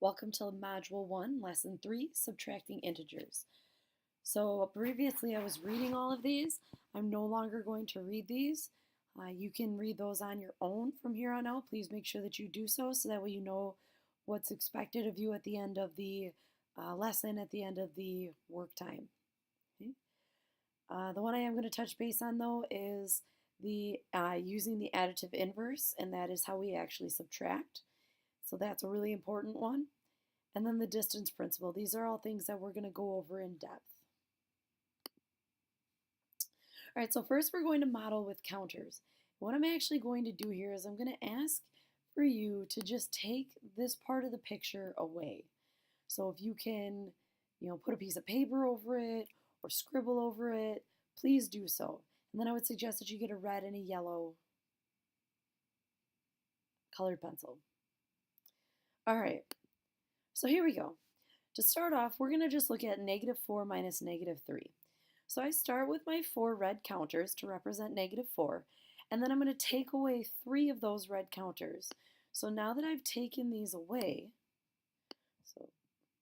Welcome to Module 1, Lesson 3, Subtracting Integers. So previously I was reading all of these. I'm no longer going to read these. You can read those on your own from here on out. Please make sure that you do so that way you know what's expected of you at the end of the lesson, at the end of the work time. Okay? The one I am going to touch base on though is the using the additive inverse, and that is how we actually subtract. So that's a really important one. And then the distance principle. These are all things that we're going to go over in depth. All right, so first we're going to model with counters. What I'm actually going to do here is I'm going to ask for you to just take this part of the picture away. So if you can, put a piece of paper over it or scribble over it, please do so. And then I would suggest that you get a red and a yellow colored pencil. All right, so here we go. To start off, we're going to just look at -4 minus -3. So I start with my 4 red counters to represent -4, and then I'm going to take away 3 of those red counters. So now that I've taken these away, so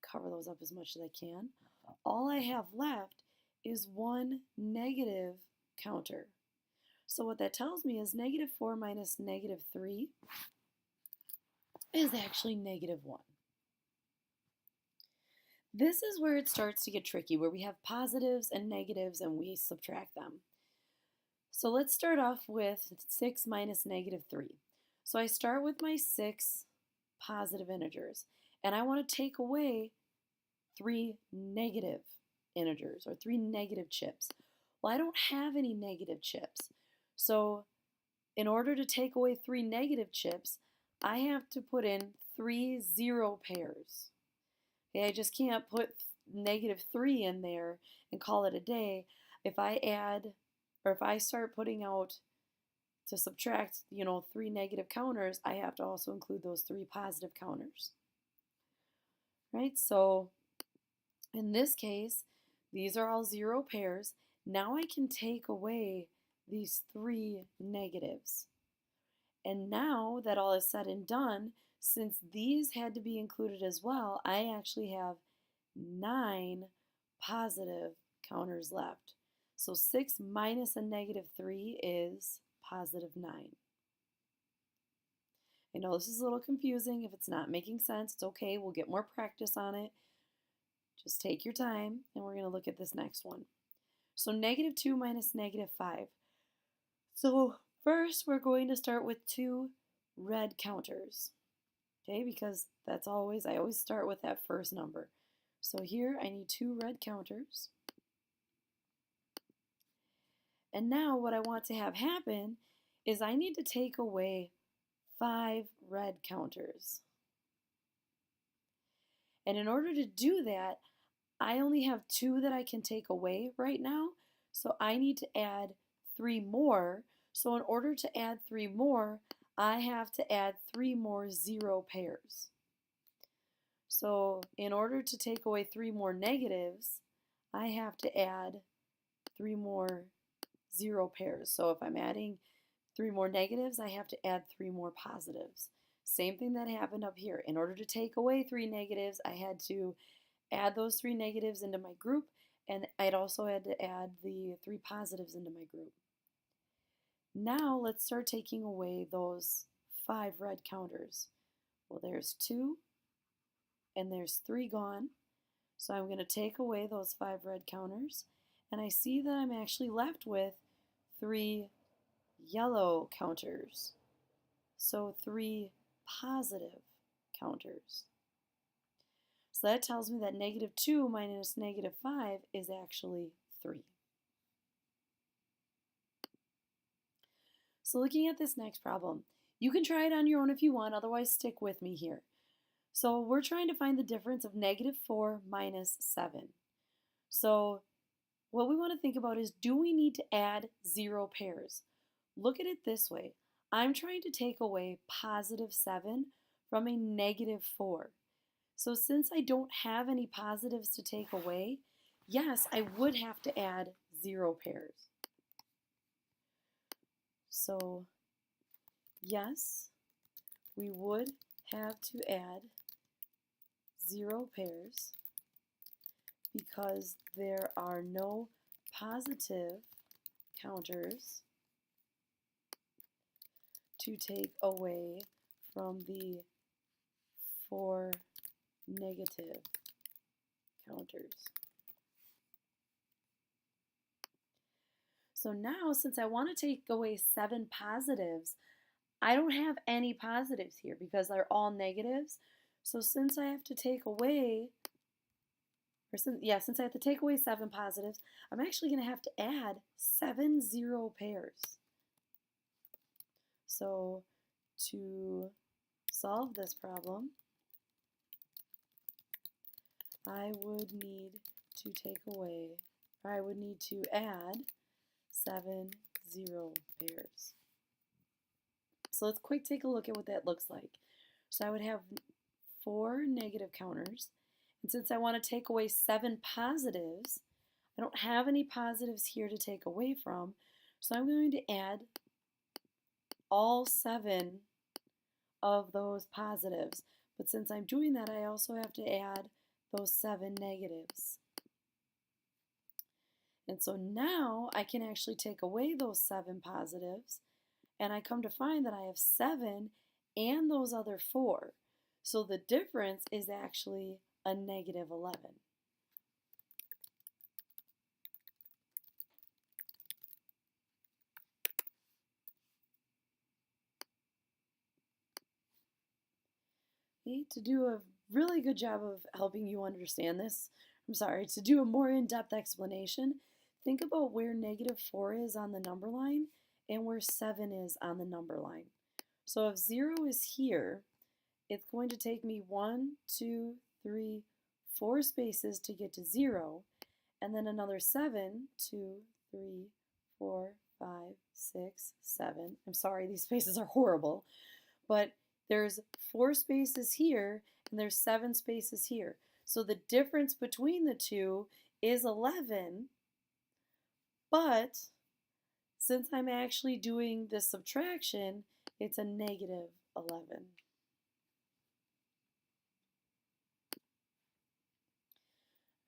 cover those up as much as I can, all I have left is 1 negative counter. So what that tells me is -4 minus -3 is actually -1. This is where it starts to get tricky, where we have positives and negatives and we subtract them. So let's start off with 6 minus -3. So I start with my 6 positive integers, and I want to take away 3 negative integers, or 3 negative chips. Well, I don't have any negative chips. So in order to take away 3 negative chips, I have to put in 3 zero pairs. Okay, I just can't put -3 in there and call it a day. If I add, or if I start putting out to subtract, 3 negative counters, I have to also include those 3 positive counters. Right? So in this case, these are all zero pairs. Now I can take away these 3 negatives. And now that all is said and done, since these had to be included as well, I actually have 9 positive counters left. So 6 minus a -3 is +9. I know this is a little confusing. If it's not making sense, it's okay. We'll get more practice on it. Just take your time, and we're going to look at this next one. So -2 minus -5. So first, we're going to start with 2 red counters. Okay, because I always start with that first number. So here I need 2 red counters. And now what I want to have happen is I need to take away 5 red counters. And in order to do that, I only have 2 that I can take away right now. So I need to add 3 more. So in order to add 3 more, I have to add 3 more zero pairs. So in order to take away 3 more negatives, I have to add 3 more zero pairs. So if I'm adding 3 more negatives, I have to add 3 more positives. Same thing that happened up here. In order to take away 3 negatives, I had to add those 3 negatives into my group, and I'd also had to add the 3 positives into my group. Now let's start taking away those 5 red counters. Well, there's 2, and there's 3 gone. So I'm going to take away those 5 red counters, and I see that I'm actually left with 3 yellow counters. So 3 positive counters. So that tells me that -2 minus -5 is actually 3. So looking at this next problem, you can try it on your own if you want, otherwise stick with me here. So we're trying to find the difference of -4 minus 7. So what we want to think about is, do we need to add zero pairs? Look at it this way. I'm trying to take away +7 from a -4. So since I don't have any positives to take away, yes, I would have to add zero pairs. So yes, we would have to add 0 pairs because there are no positive counters to take away from the 4 negative counters. So now, since I want to take away 7 positives, I don't have any positives here because they're all negatives. So since I have to take away, since I have to take away 7 positives, I'm actually going to have to add 7 0 pairs. So to solve this problem, I would need to add 7 0 pairs. So let's quick take a look at what that looks like. So I would have 4 negative counters, and since I want to take away 7 positives, I don't have any positives here to take away from, so I'm going to add all 7 of those positives. But since I'm doing that, I also have to add those 7 negatives. And so now I can actually take away those 7 positives, and I come to find that I have 7 and those other 4. So the difference is actually a negative 11. Okay, to do a really good job of helping you understand this, to do a more in-depth explanation, think about where negative 4 is on the number line and where 7 is on the number line. So if 0 is here, it's going to take me 1, 2, 3, 4 spaces to get to 0, and then another 7, 2, 3, 4, 5, 6, 7. I'm sorry, these spaces are horrible, but there's 4 spaces here and there's 7 spaces here. So the difference between the two is 11, but since I'm actually doing this subtraction, it's a negative 11.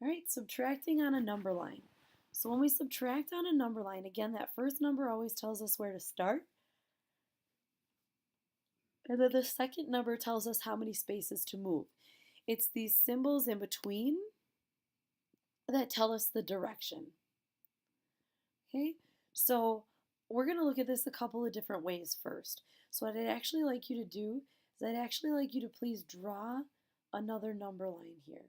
All right, subtracting on a number line. So when we subtract on a number line, again, that first number always tells us where to start. And then the second number tells us how many spaces to move. It's these symbols in between that tell us the direction. Okay, so we're going to look at this a couple of different ways first. So what I'd actually like you to do is I'd actually like you to please draw another number line here.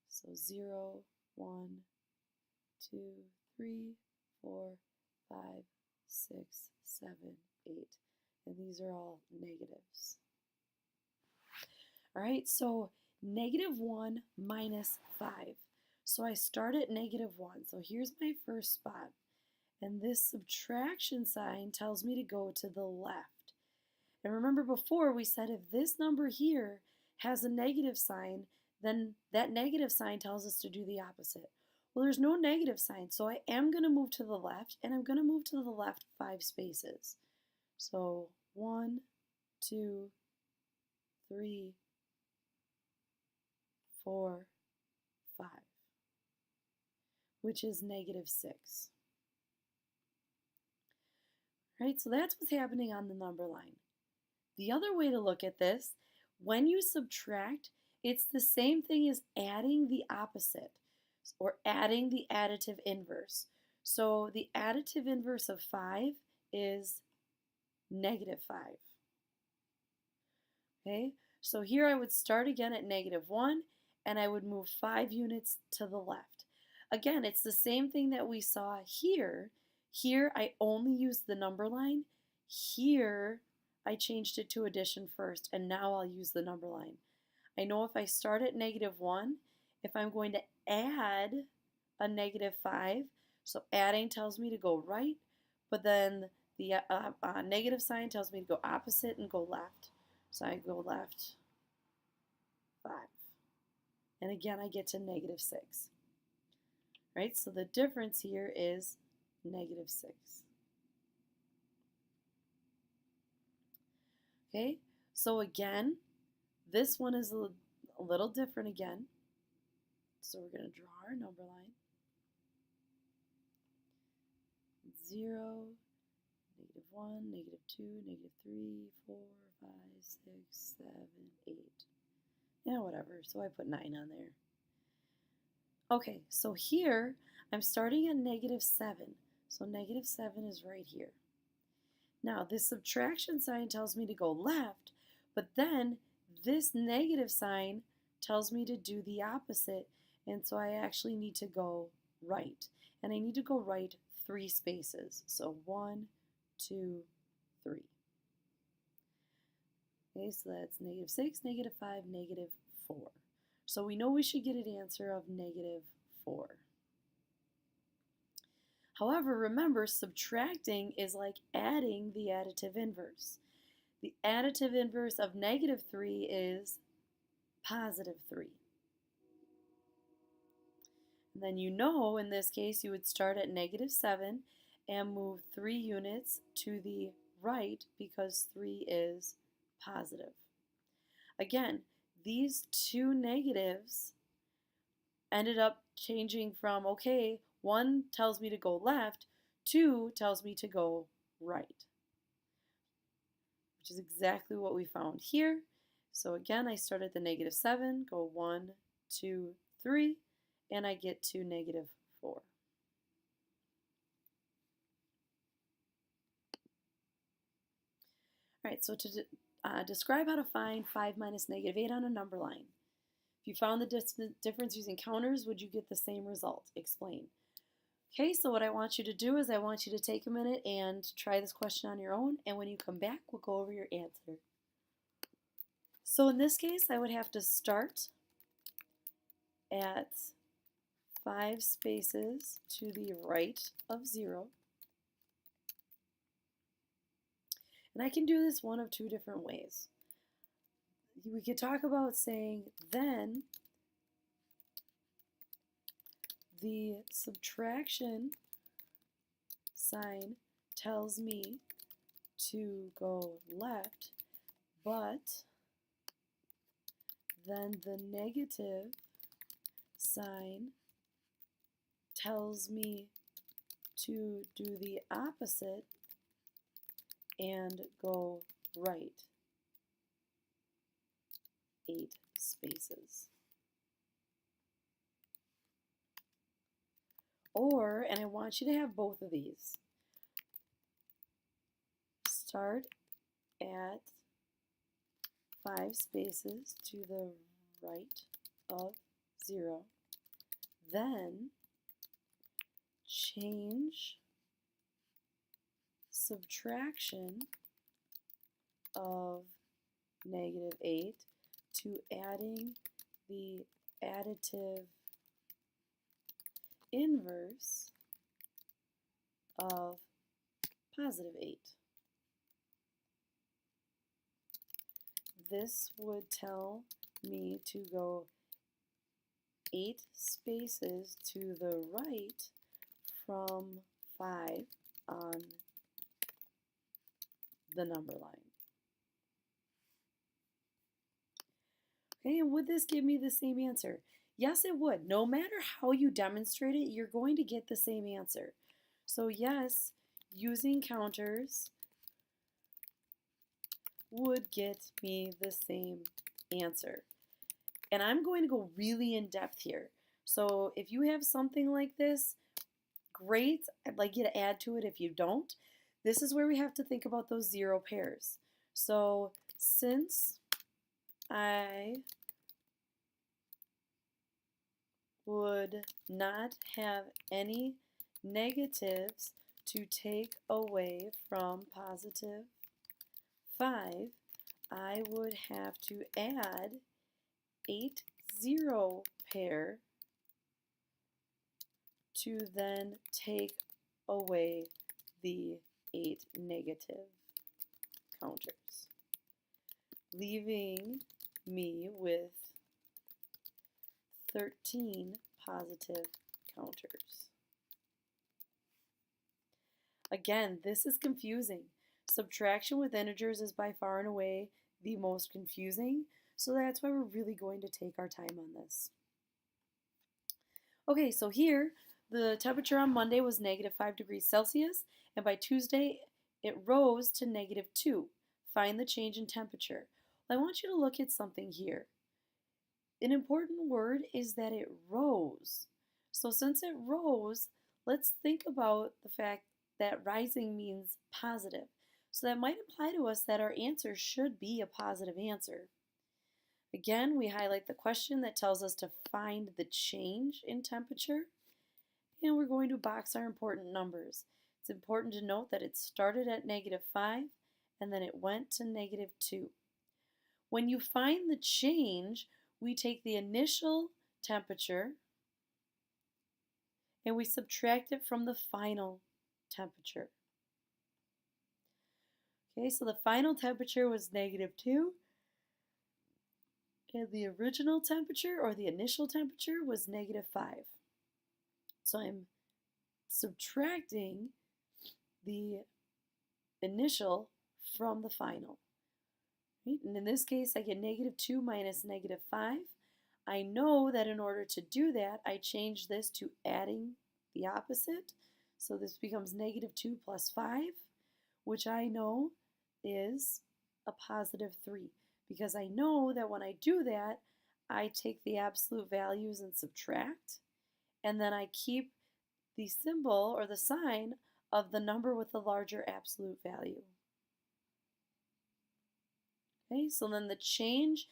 So 0, 1, 2, 3, 4, 5, 6, 7, 8. And these are all negatives. All right, so negative 1 minus 5. So I start at negative 1. So here's my first spot. And this subtraction sign tells me to go to the left. And remember before we said if this number here has a negative sign, then that negative sign tells us to do the opposite. Well, there's no negative sign, so I am going to move to the left, and I'm going to move to the left 5 spaces. So 1, 2, 3, 4, 5, which is negative 6. Right, so that's what's happening on the number line. The other way to look at this, when you subtract, it's the same thing as adding the opposite or adding the additive inverse. So the additive inverse of 5 is negative 5. Okay, so here I would start again at negative 1 and I would move 5 units to the left. Again, it's the same thing that we saw here. Here I only used the number line. Here I changed it to addition first, and now I'll use the number line. I know if I start at negative 1, if I'm going to add a negative 5, so adding tells me to go right, but then the negative sign tells me to go opposite and go left. So I go left 5. And again, I get to negative 6. Right? So the difference here is negative 6. Okay? So again, This one is a little different again. So we're going to draw our number line. 0, -1, -2, -3, 4, 5, 6, 7, 8. Yeah, whatever. So I put 9 on there. Okay, so here I'm starting at -7. So -7 is right here. Now this subtraction sign tells me to go left, but then this negative sign tells me to do the opposite, and so I actually need to go right. And I need to go right 3 spaces. So 1, 2, 3. Okay, so that's -6, -5, -4. So we know we should get an answer of -4. However, remember, subtracting is like adding the additive inverse. The additive inverse of -3 is +3. And then you know, in this case, you would start at -7 and move 3 units to the right because 3 is positive. Again, these two negatives ended up changing from, okay, 1 tells me to go left, 2 tells me to go right, which is exactly what we found here. So again, I start at the -7, go 1, 2, 3, and I get to -4. All right, so to describe how to find 5 minus -8 on a number line. If you found the difference using counters, would you get the same result? Explain. Okay, so what I want you to do is I want you to take a minute and try this question on your own, and when you come back, we'll go over your answer. So in this case, I would have to start at 5 spaces to the right of 0. And I can do this one of 2 different ways. We could talk about saying then the subtraction sign tells me to go left, but then the negative sign tells me to do the opposite and go right 8 spaces. Or, and I want you to have both of these, start at 5 spaces to the right of 0, then change subtraction of -8 to adding the additive inverse of +8. This would tell me to go 8 spaces to the right from 5 on the number line. Okay, and would this give me the same answer? Yes, it would. No matter how you demonstrate it, you're going to get the same answer. So yes, using counters would get me the same answer. And I'm going to go really in depth here. So if you have something like this, great. I'd like you to add to it if you don't. This is where we have to think about those 0 pairs. So since I would not have any negatives to take away from +5, I would have to add 8 0 pair to then take away the 8 negative counters, leaving me with 13 positive counters. Again, this is confusing. Subtraction with integers is by far and away the most confusing. So that's why we're really going to take our time on this. Okay, so here the temperature on Monday was -5 degrees Celsius, and by Tuesday it rose to -2. Find the change in temperature. Well, I want you to look at something here. An important word is that it rose. So since it rose, let's think about the fact that rising means positive. So that might imply to us that our answer should be a positive answer. Again, we highlight the question that tells us to find the change in temperature, and we're going to box our important numbers. It's important to note that it started at -5 and then it went to -2. When you find the change, we take the initial temperature and we subtract it from the final temperature. Okay, so the final temperature was -2, and the original temperature, or the initial temperature, was -5. So I'm subtracting the initial from the final. Right? And in this case, I get -2 minus -5. I know that in order to do that, I change this to adding the opposite. So this becomes -2 plus 5, which I know is a +3. Because I know that when I do that, I take the absolute values and subtract, and then I keep the symbol or the sign of the number with the larger absolute value. Okay, so then the change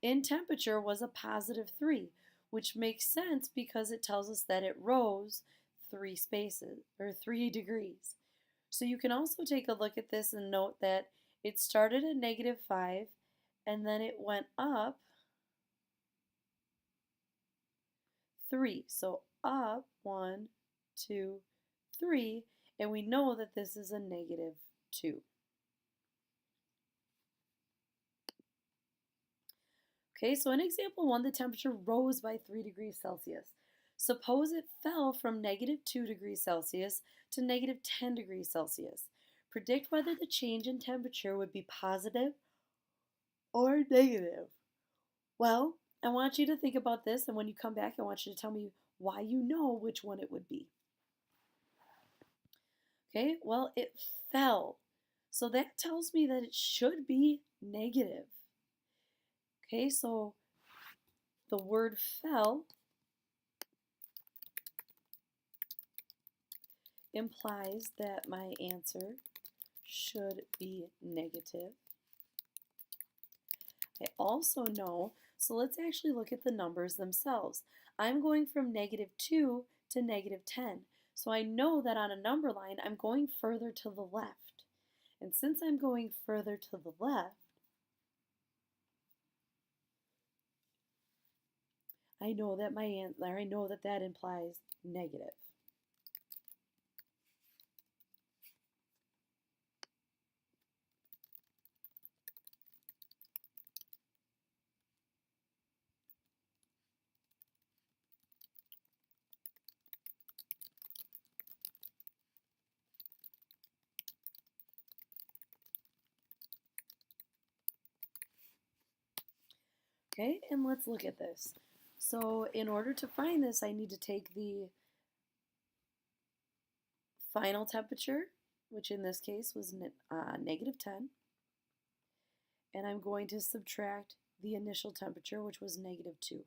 in temperature was a +3, which makes sense because it tells us that it rose 3 spaces or 3 degrees. So you can also take a look at this and note that it started at -5 and then it went up 3. So up 1, 2, 3, and we know that this is a -2. Okay, so in example 1, the temperature rose by 3 degrees Celsius. Suppose it fell from -2 degrees Celsius to -10 degrees Celsius. Predict whether the change in temperature would be positive or negative. Well, I want you to think about this, and when you come back, I want you to tell me why you know which one it would be. Okay, well, it fell. So that tells me that it should be negative. Okay, so the word fell implies that my answer should be negative. I also know, so let's actually look at the numbers themselves. I'm going from -2 to -10. So I know that on a number line, I'm going further to the left. And since I'm going further to the left, I know that my answer, I know that that implies negative. Okay, and let's look at this. So in order to find this, I need to take the final temperature, which in this case was -10, and I'm going to subtract the initial temperature, which was -2.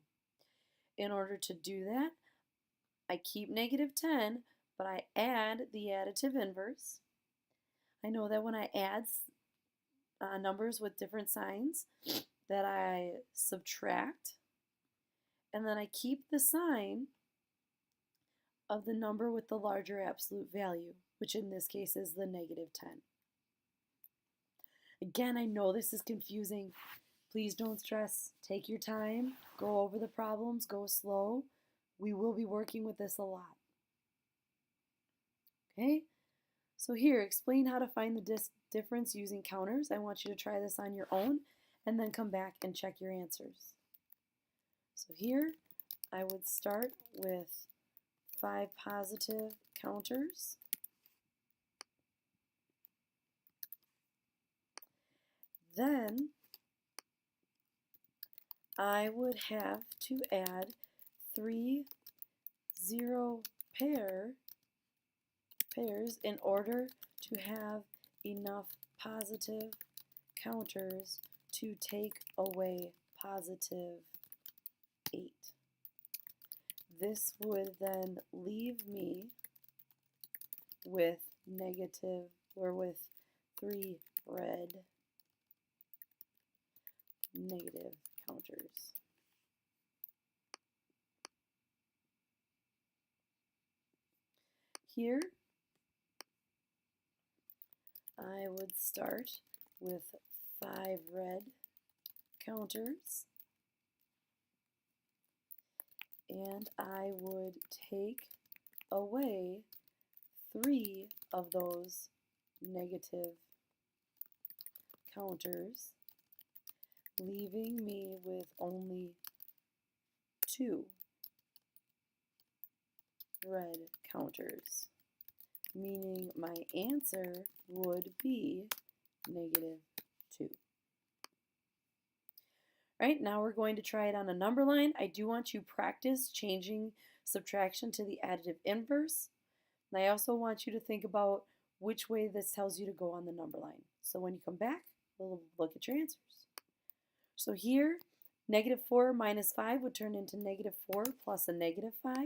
In order to do that, I keep -10, but I add the additive inverse. I know that when I add numbers with different signs, that I subtract, and then I keep the sign of the number with the larger absolute value, which in this case is the -10. Again, I know this is confusing. Please don't stress. Take your time. Go over the problems. Go slow. We will be working with this a lot. Okay? So here, explain how to find the difference using counters. I want you to try this on your own and then come back and check your answers. So here, I would start with 5 positive counters. Then I would have to add 3 0 pairs in order to have enough positive counters to take away positive 8. This would then leave me with with 3 red negative counters. Here, I would start with 5 red counters, and I would take away 3 of those negative counters, leaving me with only 2 red counters, meaning my answer would be negative 2. Right, now we're going to try it on a number line. I do want you to practice changing subtraction to the additive inverse. And I also want you to think about which way this tells you to go on the number line. So when you come back, we'll look at your answers. So here, negative 4 minus 5 would turn into negative 4 plus a negative 5.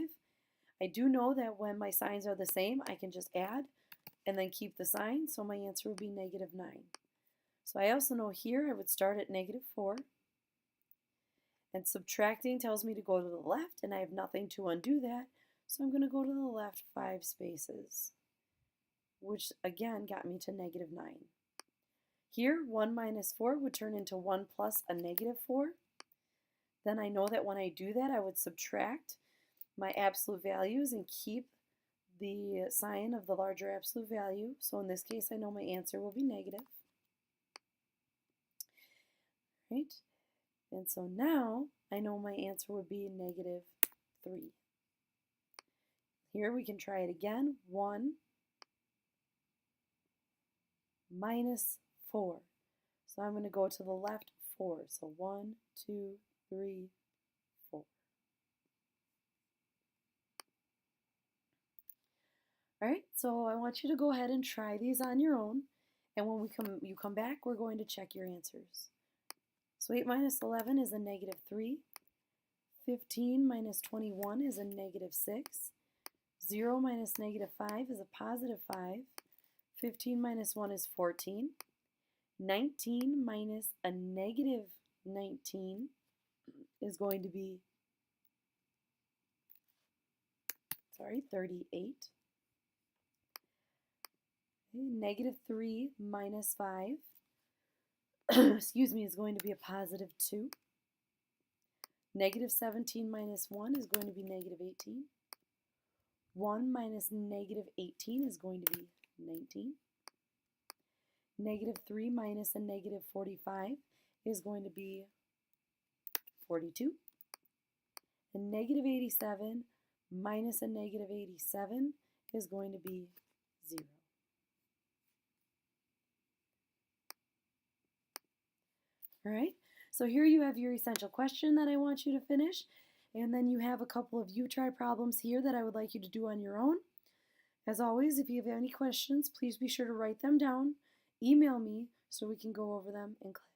I do know that when my signs are the same, I can just add and then keep the sign, so my answer would be negative 9. So I also know here I would start at negative 4, and subtracting tells me to go to the left, and I have nothing to undo that, so I'm going to go to the left 5 spaces, which again got me to negative 9. Here, 1 minus 4 would turn into 1 plus a negative 4. Then I know that when I do that, I would subtract my absolute values and keep the sign of the larger absolute value. So in this case, I know my answer will be negative. Right? And so now I know my answer would be negative 3. Here we can try it again. 1 minus 4. So I'm going to go to the left 4. So 1, 2, 3, 4. All right, so I want you to go ahead and try these on your own. And when you come back, we're going to check your answers. So 8 minus 11 is a negative 3. 15 minus 21 is a negative 6. 0 minus negative 5 is a positive 5. 15 minus 1 is 14. 19 minus a negative 19 is going to be, 38. Okay, negative 3 minus 5 excuse me, is going to be a positive 2. Negative 17 minus 1 is going to be negative 18. 1 minus negative 18 is going to be 19. Negative 3 minus a negative 45 is going to be 42. And negative 87 minus a negative 87 is going to be 0. All right, so here you have your essential question that I want you to finish, and then you have a couple of you-try problems here that I would like you to do on your own. As always, if you have any questions, please be sure to write them down, email me so we can go over them in class.